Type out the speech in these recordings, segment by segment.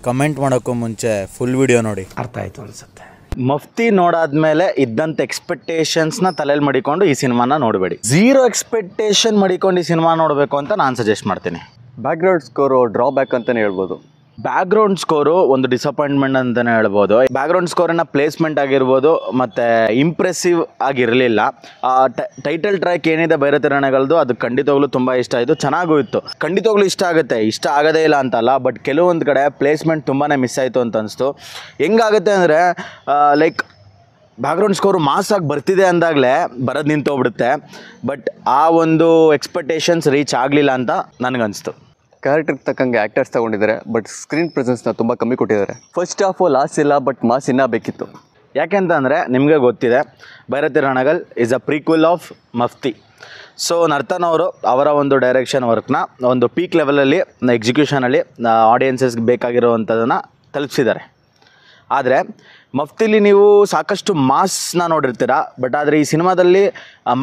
Comment ಮಾಡೋಕ್ಕೂ ಮುಂಚೆ full video ನೋಡಿ ಅರ್ಥ ಆಯಿತು ಅನಿಸುತ್ತೆ. ಮಫ್ತಿ ನೋಡಾದ್ಮೇಲೆ ಇದ್ದಂಥ ಎಕ್ಸ್ಪೆಕ್ಟೇಷನ್ಸ್ನ ತಲೆಯಲ್ಲಿ ಮಡಿಕೊಂಡು ಈ ಸಿನಿಮಾನ ನೋಡಬೇಡಿ. ಝೀರೋ ಎಕ್ಸ್ಪೆಕ್ಟೇಷನ್ ಮಡಿಕೊಂಡು ಈ ಸಿನಿಮಾ ನೋಡಬೇಕು ಅಂತ ನಾನು ಸಜೆಸ್ಟ್ ಮಾಡ್ತೀನಿ. ಬ್ಯಾಕ್ಗ್ರೌಂಡ್ ಸ್ಕೋರು ಡ್ರಾಬ್ಯಾಕ್ ಅಂತಲೇ ಹೇಳ್ಬೋದು. ಬ್ಯಾಕ್ಗ್ರೌಂಡ್ ಸ್ಕೋರು ಒಂದು ಡಿಸಪಾಯಿಂಟ್ಮೆಂಟ್ ಅಂತಲೇ ಹೇಳ್ಬೋದು. ಬ್ಯಾಕ್ಗ್ರೌಂಡ್ ಸ್ಕೋರಿನ ಪ್ಲೇಸ್ಮೆಂಟ್ ಆಗಿರ್ಬೋದು ಮತ್ತು ಇಂಪ್ರೆಸಿವ್ ಆಗಿರಲಿಲ್ಲ. ಟೈಟಲ್ ಟ್ರ್ಯಾಕ್ ಏನಿದೆ ಭೈರತಿರಣಗಳದು ಅದು ಖಂಡಿತವಾಗ್ಲೂ ತುಂಬ ಇಷ್ಟ ಆಯಿತು, ಚೆನ್ನಾಗೂ ಇತ್ತು. ಖಂಡಿತವಾಗ್ಲೂ ಇಷ್ಟ ಆಗುತ್ತೆ, ಇಷ್ಟ ಆಗೋದೇ ಇಲ್ಲ ಅಂತಲ್ಲ, ಬಟ್ ಕೆಲವೊಂದು ಕಡೆ ಪ್ಲೇಸ್ಮೆಂಟ್ ತುಂಬಾ ಮಿಸ್ ಆಯಿತು ಅಂತ ಅನಿಸ್ತು. ಹೆಂಗಾಗುತ್ತೆ ಅಂದರೆ ಲೈಕ್ ಬ್ಯಾಕ್ಗ್ರೌಂಡ್ ಸ್ಕೋರು ಮಾಸಾಗಿ ಬರ್ತಿದೆ ಅಂದಾಗಲೇ ಬರೋದು ನಿಂತೋಗ್ಬಿಡುತ್ತೆ. ಬಟ್ ಆ ಒಂದು ಎಕ್ಸ್ಪೆಕ್ಟೇಷನ್ಸ್ ರೀಚ್ ಆಗಲಿಲ್ಲ ಅಂತ ನನಗನ್ನಿಸ್ತು. ಕ್ಯಾರೆಕ್ಟರ್ಗೆ ತಕ್ಕಂಗೆ ಆ್ಯಕ್ಟರ್ಸ್ ತೊಗೊಂಡಿದ್ದಾರೆ, ಬಟ್ ಸ್ಕ್ರೀನ್ ಪ್ರೆಸೆನ್ಸ್ನ ತುಂಬ ಕಮ್ಮಿ ಕೊಟ್ಟಿದ್ದಾರೆ. ಫಸ್ಟ್ ಹಾಫು ಲಾಸ್ ಇಲ್ಲ, ಬಟ್ ಮಾಸ್ ಇನ್ನೂ ಬೇಕಿತ್ತು. ಯಾಕೆಂತಂದರೆ ನಿಮಗೆ ಗೊತ್ತಿದೆ Bhairathi Ranagal is a prequel of Mufti. So Narthan ಅವರು ಅವರ ಒಂದು ಡೈರೆಕ್ಷನ್ ವರ್ಕ್ನ ಒಂದು ಪೀಕ್ ಲೆವೆಲಲ್ಲಿ ಎಕ್ಸಿಕ್ಯೂಷನಲ್ಲಿ ಆಡಿಯನ್ಸಸ್ಗೆ ಬೇಕಾಗಿರುವಂಥದ್ದನ್ನು ತಲುಪಿಸಿದ್ದಾರೆ. ಆದರೆ ಮಫ್ತಿಲಿ ನೀವು ಸಾಕಷ್ಟು ಮಾಸ್ನ ನೋಡಿರ್ತೀರ, ಬಟ್ ಆದರೆ ಈ ಸಿನಿಮಾದಲ್ಲಿ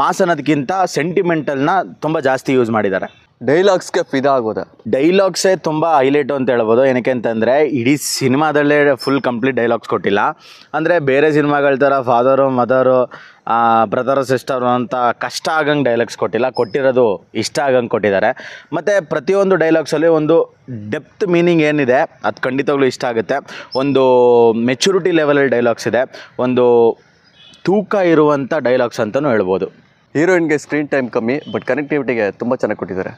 ಮಾಸ್ ಅನ್ನೋದಕ್ಕಿಂತ ಸೆಂಟಿಮೆಂಟಲ್ನ ತುಂಬ ಜಾಸ್ತಿ ಯೂಸ್ ಮಾಡಿದ್ದಾರೆ. ಡೈಲಾಗ್ಸ್ಗೆ ಫಿದಾ ಆಗೋದ. ಡೈಲಾಗ್ಸೇ ತುಂಬ ಹೈಲೈಟು ಅಂತ ಹೇಳ್ಬೋದು. ಏನಕ್ಕೆ ಅಂತಂದರೆ ಇಡೀ ಸಿನಿಮಾದಲ್ಲೇ ಫುಲ್ ಕಂಪ್ಲೀಟ್ ಡೈಲಾಗ್ಸ್ ಕೊಟ್ಟಿಲ್ಲ. ಅಂದರೆ ಬೇರೆ ಸಿನಿಮಾಗಳ ಥರ ಫಾದರು ಮದರು ಬ್ರದರು ಸಿಸ್ಟರು ಅಂತ ಕಷ್ಟ ಆಗಂಗೆ ಡೈಲಾಗ್ಸ್ ಕೊಟ್ಟಿಲ್ಲ, ಕೊಟ್ಟಿರೋದು ಇಷ್ಟ ಆಗಂಗೆ ಕೊಟ್ಟಿದ್ದಾರೆ. ಮತ್ತು ಪ್ರತಿಯೊಂದು ಡೈಲಾಗ್ಸಲ್ಲಿ ಒಂದು ಡೆಪ್ತ್ ಮೀನಿಂಗ್ ಏನಿದೆ ಅದು ಖಂಡಿತವಾಗ್ಲೂ ಇಷ್ಟ ಆಗುತ್ತೆ. ಒಂದು ಮೆಚುರಿಟಿ ಲೆವೆಲಲ್ಲಿ ಡೈಲಾಗ್ಸ್ ಇದೆ, ಒಂದು ತೂಕ ಇರುವಂಥ ಡೈಲಾಗ್ಸ್ ಅಂತಲೂ ಹೇಳ್ಬೋದು. ಹೀರೋಯಿನ್ಗೆ ಸ್ಕ್ರೀನ್ ಟೈಮ್ ಕಮ್ಮಿ, ಬಟ್ ಕನೆಕ್ಟಿವಿಟಿಗೆ ತುಂಬ ಚೆನ್ನಾಗಿ ಕೊಟ್ಟಿದ್ದಾರೆ.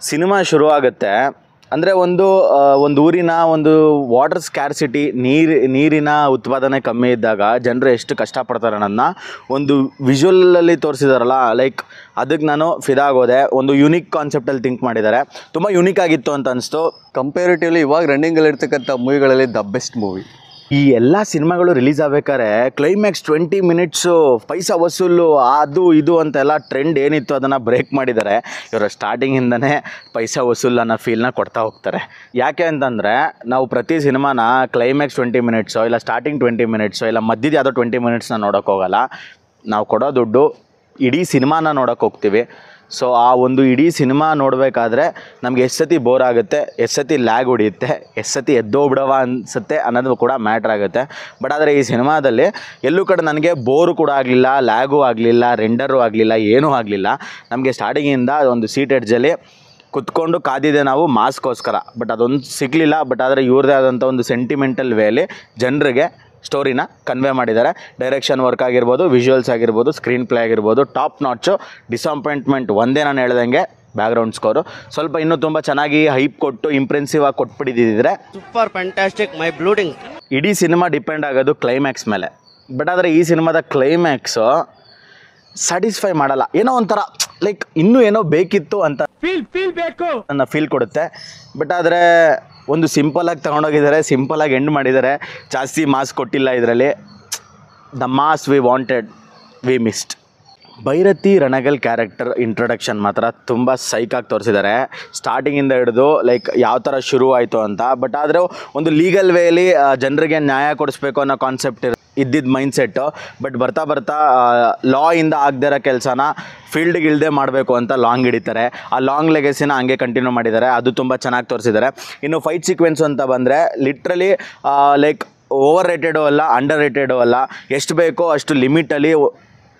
ಸಿನಿಮಾ ಶುರು ಆಗುತ್ತೆ ಅಂದರೆ ಒಂದು ಊರಿನ ಒಂದು ವಾಟರ್ ಸ್ಕ್ಯಾರ್ಸಿಟಿ, ನೀರಿನ ಉತ್ಪಾದನೆ ಕಮ್ಮಿ ಇದ್ದಾಗ ಜನರು ಎಷ್ಟು ಕಷ್ಟಪಡ್ತಾರೆ ಅನ್ನೋದನ್ನ ಒಂದು ವಿಜುವಲಲ್ಲಿ ತೋರಿಸಿದಾರಲ್ಲ, ಲೈಕ್ ಅದಕ್ಕೆ ನಾನು ಫಿದಾ ಆಗೋದೆ. ಒಂದು ಯುನೀಕ್ ಕಾನ್ಸೆಪ್ಟಲ್ಲಿ ಥಿಂಕ್ ಮಾಡಿದ್ದಾರೆ, ತುಂಬ ಯುನೀಕ್ ಆಗಿತ್ತು ಅಂತ ಅನಿಸ್ತು. ಕಂಪೇರಿಟಿವ್ಲಿ ಇವಾಗ ರನ್ನಿಂಗಲ್ಲಿರ್ತಕ್ಕಂಥ ಮೂವಿಗಳಲ್ಲಿ ದ ಬೆಸ್ಟ್ ಮೂವಿ. ಈ ಎಲ್ಲ ಸಿನಿಮಾಗಳು ರಿಲೀಸ್ ಆಗಬೇಕಾದ್ರೆ ಕ್ಲೈಮ್ಯಾಕ್ಸ್ 20 ಮಿನಿಟ್ಸು ಪೈಸಾ ವಸೂಲು ಅದು ಇದು ಅಂತೆಲ್ಲ ಟ್ರೆಂಡ್ ಏನಿತ್ತು ಅದನ್ನು ಬ್ರೇಕ್ ಮಾಡಿದ್ದಾರೆ. ಇವರು ಸ್ಟಾರ್ಟಿಂಗಿಂದನೇ ಪೈಸಾ ವಸೂಲು ಅನ್ನೋ ಫೀಲ್ನ ಕೊಡ್ತಾ ಹೋಗ್ತಾರೆ. ಯಾಕೆ ಅಂತಂದರೆ ನಾವು ಪ್ರತಿ ಸಿನಿಮಾನ ಕ್ಲೈಮ್ಯಾಕ್ಸ್ 20 ಮಿನಿಟ್ಸೋ ಇಲ್ಲ ಸ್ಟಾರ್ಟಿಂಗ್ 20 ಮಿನಿಟ್ಸೋ ಇಲ್ಲ ಮಧ್ಯದ ಯಾವುದೋ 20 ಮಿನಿಟ್ಸ್ನ ನೋಡೋಕೆ ಹೋಗಲ್ಲ. ನಾವು ಕೊಡೋ ದುಡ್ಡು ಇಡೀ ಸಿನಿಮಾನ ನೋಡೋಕೆ ಹೋಗ್ತೀವಿ. ಸೊ ಆ ಒಂದು ಇಡೀ ಸಿನಿಮಾ ನೋಡಬೇಕಾದ್ರೆ ನಮಗೆ ಎಷ್ಟು ಸತಿ ಬೋರ್ ಆಗುತ್ತೆ, ಎಷ್ಟು ಸತಿ ಲ್ಯಾಗ್ ಹೊಡಿಯುತ್ತೆ, ಎಷ್ಟು ಸತಿ ಎದ್ದೋಗ್ಬಿಡವ ಅನಿಸುತ್ತೆ ಅನ್ನೋದು ಕೂಡ ಮ್ಯಾಟ್ರ್ ಆಗುತ್ತೆ. ಬಟ್ ಆದರೆ ಈ ಸಿನಿಮಾದಲ್ಲಿ ಎಲ್ಲೂ ಕಡೆ ನನಗೆ ಬೋರು ಕೂಡ ಆಗಲಿಲ್ಲ, ಲ್ಯಾಗೂ ಆಗಲಿಲ್ಲ, ರೆಂಡರು ಆಗಲಿಲ್ಲ, ಏನೂ ಆಗಲಿಲ್ಲ. ನಮಗೆ ಸ್ಟಾರ್ಟಿಂಗಿಂದ ಒಂದು ಸೀಟ್ ಎಡ್ಜಲ್ಲಿ ಕುತ್ಕೊಂಡು ಕಾದಿದೆ ನಾವು ಮಾಸ್ಗೋಸ್ಕರ, ಬಟ್ ಅದೊಂದು ಸಿಗಲಿಲ್ಲ. ಬಟ್ ಆದರೆ ಇವ್ರದ್ದೇ ಆದಂಥ ಒಂದು ಸೆಂಟಿಮೆಂಟಲ್ ವೇಲಿ ಜನರಿಗೆ ಸ್ಟೋರಿನ ಕನ್ವೆ ಮಾಡಿದ್ದಾರೆ. ಡೈರೆಕ್ಷನ್ ವರ್ಕ್ ಆಗಿರ್ಬೋದು, ವಿಜುವಲ್ಸ್ ಆಗಿರ್ಬೋದು, ಸ್ಕ್ರೀನ್ ಪ್ಲೇ ಆಗಿರ್ಬೋದು ಟಾಪ್ ನಾಚು. ಡಿಸಪಾಯಿಂಟ್ಮೆಂಟ್ ಒಂದೇ ನಾನು ಹೇಳ್ದಂಗೆ ಬ್ಯಾಕ್ಗ್ರೌಂಡ್ ಸ್ಕೋರು ಸ್ವಲ್ಪ ಇನ್ನೂ ತುಂಬ ಚೆನ್ನಾಗಿ ಹೈಪ್ ಕೊಟ್ಟು ಇಂಪ್ರೆನ್ಸಿವ್ ಆಗಿ ಕೊಟ್ಬಿಟ್ಟಿದ್ದಿದ್ರೆ ಸೂಪರ್ ಫ್ಯಾಂಟಾಸ್ಟಿಕ್ ಮೈ ಬ್ಲೂಡಿಂಗ್. ಇಡೀ ಸಿನಿಮಾ ಡಿಪೆಂಡ್ ಆಗೋದು ಕ್ಲೈಮ್ಯಾಕ್ಸ್ ಮೇಲೆ. ಬಟ್ ಆದರೆ ಈ ಸಿನಿಮಾದ ಕ್ಲೈಮ್ಯಾಕ್ಸು ಸ್ಯಾಟಿಸ್ಫೈ ಮಾಡಲ್ಲ, ಏನೋ ಒಂಥರ ಲೈಕ್ ಇನ್ನೂ ಏನೋ ಬೇಕಿತ್ತು ಅಂತ ನನ್ನ ಫೀಲ್ ಕೊಡುತ್ತೆ. ಬಟ್ ಆದರೆ ಒಂದು ಸಿಂಪಲಾಗಿ ತೊಗೊಂಡೋಗಿದ್ದಾರೆ, ಸಿಂಪಲಾಗಿ ಎಂಡ್ ಮಾಡಿದ್ದಾರೆ, ಜಾಸ್ತಿ ಮಾಸ್ ಕೊಟ್ಟಿಲ್ಲ ಇದರಲ್ಲಿ. The mass we wanted we missed. Bhairathi Ranagal character introduction ಮಾತ್ರ ತುಂಬ ಸೈಕಾಗಿ ತೋರಿಸಿದ್ದಾರೆ, ಸ್ಟಾರ್ಟಿಂಗಿಂದ ಹಿಡಿದು ಲೈಕ್ ಯಾವ ಥರ ಶುರು ಆಯಿತು ಅಂತ. ಬಟ್ ಆದರೆ ಒಂದು ಲೀಗಲ್ ವೇಲಿ ಜನರಿಗೆ ನ್ಯಾಯ ಕೊಡಿಸ್ಬೇಕು ಅನ್ನೋ ಕಾನ್ಸೆಪ್ಟ್ ಇದ್ದಿದ್ದು ಮೈಂಡ್ಸೆಟ್ಟು. ಬಟ್ ಬರ್ತಾ ಬರ್ತಾ ಲಾ ಇಂದ ಆಗದಿರೋ ಕೆಲಸನ ಫೀಲ್ಡ್ಗೆ ಇಲ್ಲದೆ ಮಾಡಬೇಕು ಅಂತ ಲಾಂಗ್ ಹಿಡಿತಾರೆ. ಆ ಲಾಂಗ್ ಲೆಗಸಿನ ಹಂಗೆ ಕಂಟಿನ್ಯೂ ಮಾಡಿದ್ದಾರೆ, ಅದು ತುಂಬ ಚೆನ್ನಾಗಿ ತೋರಿಸಿದ್ದಾರೆ. ಇನ್ನು ಫೈಟ್ ಸೀಕ್ವೆನ್ಸ್ ಅಂತ ಬಂದರೆ ಲಿಟ್ರಲಿ ಲೈಕ್ ಓವರ್ ರೇಟೆಡು ಅಲ್ಲ, ಅಂಡರ್ ರೇಟೆಡು ಅಲ್ಲ, ಎಷ್ಟು ಬೇಕೋ ಅಷ್ಟು ಲಿಮಿಟಲ್ಲಿ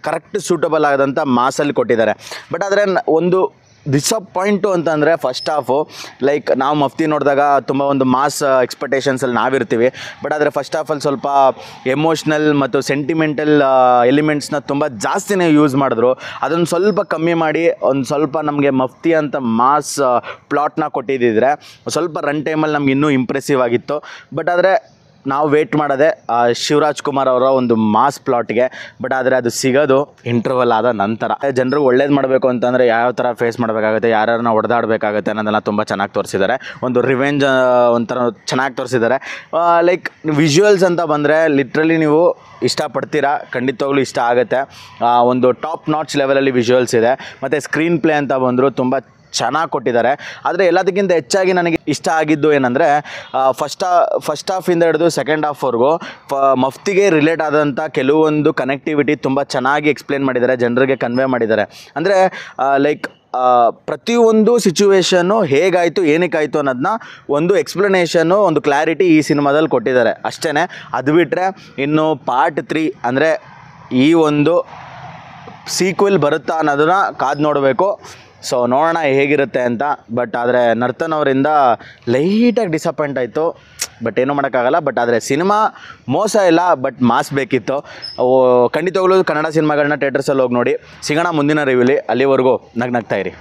ಕರೆಕ್ಟ್ ಸೂಟಬಲ್ ಆದಂಥ ಮಾಸಲ್ಲಿ ಕೊಟ್ಟಿದ್ದಾರೆ. ಬಟ್ ಆದರೆ ಒಂದು ಡಿಸಪಾಯಿಂಟು ಅಂತಂದರೆ ಫಸ್ಟ್ ಹಾಫು ಲೈಕ್ ನಾವು ಮಫ್ತಿ ನೋಡಿದಾಗ ತುಂಬ ಒಂದು ಮಾಸ್ ಎಕ್ಸ್ಪೆಕ್ಟೇಷನ್ಸಲ್ಲಿ ನಾವಿರ್ತೀವಿ. ಬಟ್ ಆದರೆ ಫಸ್ಟ್ ಹಾಫಲ್ಲಿ ಸ್ವಲ್ಪ ಎಮೋಷ್ನಲ್ ಮತ್ತು ಸೆಂಟಿಮೆಂಟಲ್ ಎಲಿಮೆಂಟ್ಸ್ನ ತುಂಬ ಜಾಸ್ತಿನೇ ಯೂಸ್ ಮಾಡಿದ್ರು. ಅದನ್ನು ಸ್ವಲ್ಪ ಕಮ್ಮಿ ಮಾಡಿ ಒಂದು ಸ್ವಲ್ಪ ನಮಗೆ ಮಫ್ತಿ ಅಂತ ಮಾಸ್ ಪ್ಲಾಟ್ನ ಕೊಟ್ಟಿದ್ದಿದ್ರೆ ಸ್ವಲ್ಪ ರನ್ ಟೈಮಲ್ಲಿ ನಮ್ಗೆ ಇನ್ನೂ ಇಂಪ್ರೆಸಿವ್ ಆಗಿತ್ತು. ಬಟ್ ಆದರೆ ನಾವು ವೇಟ್ ಮಾಡೋದೆ ಶಿವರಾಜ್ ಕುಮಾರ್ ಅವರ ಒಂದು ಮಾಸ್ ಪ್ಲಾಟ್ಗೆ. ಬಟ್ ಆದರೆ ಅದು ಸಿಗೋದು ಇಂಟರ್ವಲ್ ಆದ ನಂತರ. ಜನರಿಗೆ ಒಳ್ಳೇದು ಮಾಡಬೇಕು ಅಂತಂದರೆ ಯಾವ ಥರ ಫೇಸ್ ಮಾಡಬೇಕಾಗುತ್ತೆ, ಯಾರ್ಯಾರನ್ನ ಹೊಡೆದಾಡಬೇಕಾಗುತ್ತೆ ಅನ್ನೋದೆಲ್ಲ ತುಂಬ ಚೆನ್ನಾಗಿ ತೋರಿಸಿದ್ದಾರೆ. ಒಂದು ರಿವೆಂಜ್ ಒಂಥರ ಚೆನ್ನಾಗಿ ತೋರಿಸಿದ್ದಾರೆ. ಲೈಕ್ ವಿಜುವಲ್ಸ್ ಅಂತ ಬಂದರೆ ಲಿಟ್ರಲಿ ನೀವು ಇಷ್ಟಪಡ್ತೀರಾ, ಖಂಡಿತವಾಗ್ಲೂ ಇಷ್ಟ ಆಗುತ್ತೆ. ಒಂದು ಟಾಪ್ ನಾಚ್ ಲೆವೆಲಲ್ಲಿ ವಿಜುವಲ್ಸ್ ಇದೆ. ಮತ್ತು ಸ್ಕ್ರೀನ್ ಪ್ಲೇ ಅಂತ ಬಂದರೂ ತುಂಬ ಚೆನ್ನಾಗಿ ಕೊಟ್ಟಿದ್ದಾರೆ. ಆದರೆ ಎಲ್ಲದಕ್ಕಿಂತ ಹೆಚ್ಚಾಗಿ ನನಗೆ ಇಷ್ಟ ಆಗಿದ್ದು ಏನಂದರೆ ಫಸ್ಟ್ ಹಾಫಿಂದ ಹಿಡಿದು ಸೆಕೆಂಡ್ ಹಾಫ್ವರೆಗೂ ಮಫ್ತಿಗೆ ರಿಲೇಟ್ ಆದಂಥ ಕೆಲವೊಂದು ಕನೆಕ್ಟಿವಿಟಿ ತುಂಬ ಚೆನ್ನಾಗಿ ಎಕ್ಸ್ಪ್ಲೇನ್ ಮಾಡಿದ್ದಾರೆ, ಜನರಿಗೆ ಕನ್ವೆ ಮಾಡಿದ್ದಾರೆ. ಅಂದರೆ ಲೈಕ್ ಪ್ರತಿಯೊಂದು ಸಿಚುವೇಶನ್ನು ಹೇಗಾಯಿತು ಏನಕ್ಕಾಯಿತು ಅನ್ನೋದನ್ನ ಒಂದು ಎಕ್ಸ್ಪ್ಲನೇಷನ್ನು ಒಂದು ಕ್ಲಾರಿಟಿ ಈ ಸಿನಿಮಾದಲ್ಲಿ ಕೊಟ್ಟಿದ್ದಾರೆ ಅಷ್ಟೇ. ಅದು ಬಿಟ್ಟರೆ ಇನ್ನು ಪಾರ್ಟ್ 3 ಅಂದರೆ ಈ ಒಂದು ಸೀಕ್ವೆಲ್ ಬರುತ್ತಾ ಅನ್ನೋದನ್ನ ಕಾದು ನೋಡಬೇಕು. ಸೊ ನೋಡೋಣ ಹೇಗಿರುತ್ತೆ ಅಂತ. ಬಟ್ ಆದರೆ ನರ್ತನ್ ಅವರಿಂದ ಲೈಟಾಗಿ ಡಿಸಪಾಯಿಂಟ್ ಆಯಿತು. ಬಟ್ ಏನೂ ಮಾಡೋಕ್ಕಾಗಲ್ಲ. ಬಟ್ ಆದರೆ ಸಿನಿಮಾ ಮೋಸ ಇಲ್ಲ, ಬಟ್ ಮಾಸ್ ಬೇಕಿತ್ತು. ಖಂಡಿತವಾಗ್ಲೂ ಕನ್ನಡ ಸಿನಿಮಾಗಳನ್ನ ಥಿಯೇಟರ್ಸಲ್ಲಿ ಹೋಗಿ ನೋಡಿ. ಸಿಗೋಣ ಮುಂದಿನ ರಿವ್ಯೂಲಿ. ಅಲ್ಲಿವರೆಗೂ ನಗ್ನಗ್ತಾ ಇರಿ.